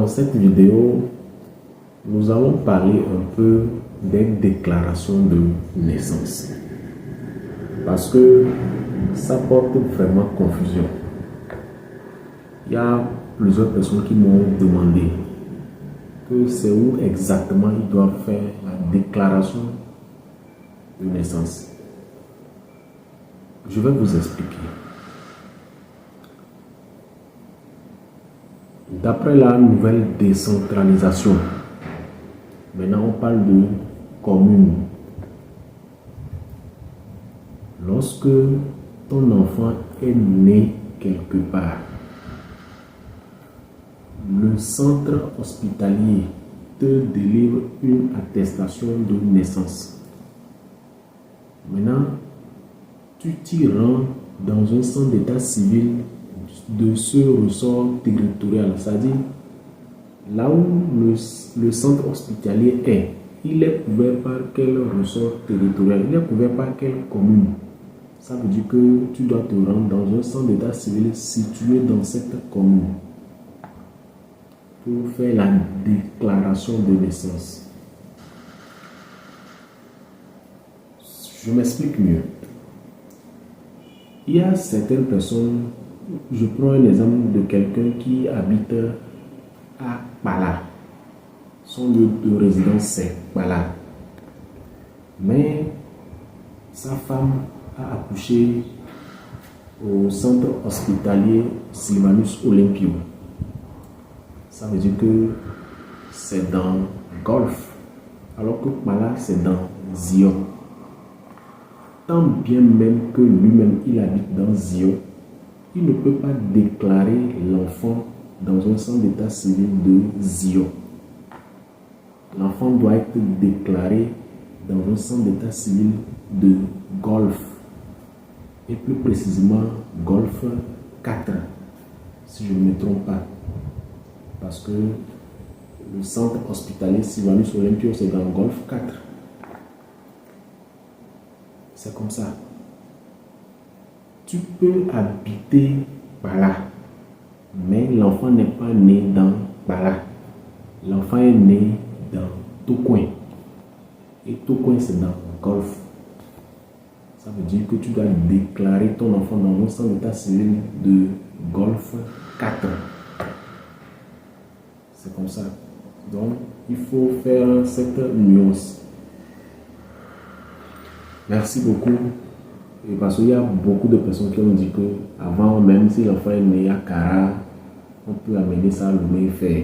Dans cette vidéo, nous allons parler un peu des déclarations de naissance. Parce que ça porte vraiment confusion. Il y a plusieurs personnes qui m'ont demandé que c'est où exactement ils doivent faire la déclaration de naissance. Je vais vous expliquer. D'après la nouvelle décentralisation, maintenant on parle de commune. Lorsque ton enfant est né quelque part, le centre hospitalier te délivre une attestation de naissance. Maintenant, tu t'y rends dans un centre d'état civil de ce ressort territorial, c'est-à-dire là où le centre hospitalier est, il est couvert par quel ressort territorial, il est couvert par quelle commune. Ça veut dire que tu dois te rendre dans un centre d'état civil situé dans cette commune pour faire la déclaration de naissance. Je m'explique mieux. Il y a certaines personnes, je prends un exemple de quelqu'un qui habite à Bala. Son lieu de résidence c'est Bala. Mais sa femme a accouché au centre hospitalier Sylvanus Olympio. Ça veut dire que c'est dans Golf, alors que Bala c'est dans Zion. Tant bien même que lui-même il habite dans Zion, il ne peut pas déclarer l'enfant dans un centre d'état civil de Zion. L'enfant doit être déclaré dans un centre d'état civil de Golf, et plus précisément Golf 4, si je ne me trompe pas, parce que le centre hospitalier Sylvanus Olympio c'est dans Golf 4. C'est comme ça. Tu peux habiter Bala, mais l'enfant n'est pas né dans Bala. L'enfant est né dans Tocoin. Et Tocoin, c'est dans Golf. Ça veut dire que tu dois déclarer ton enfant dans un centre d'état civil de Golf 4. C'est comme ça. Donc, il faut faire cette nuance. Merci beaucoup. Et parce qu'il y a beaucoup de personnes qui ont dit que avant, même si l'enfant est né à Kara, on peut amener ça à Lomé faire.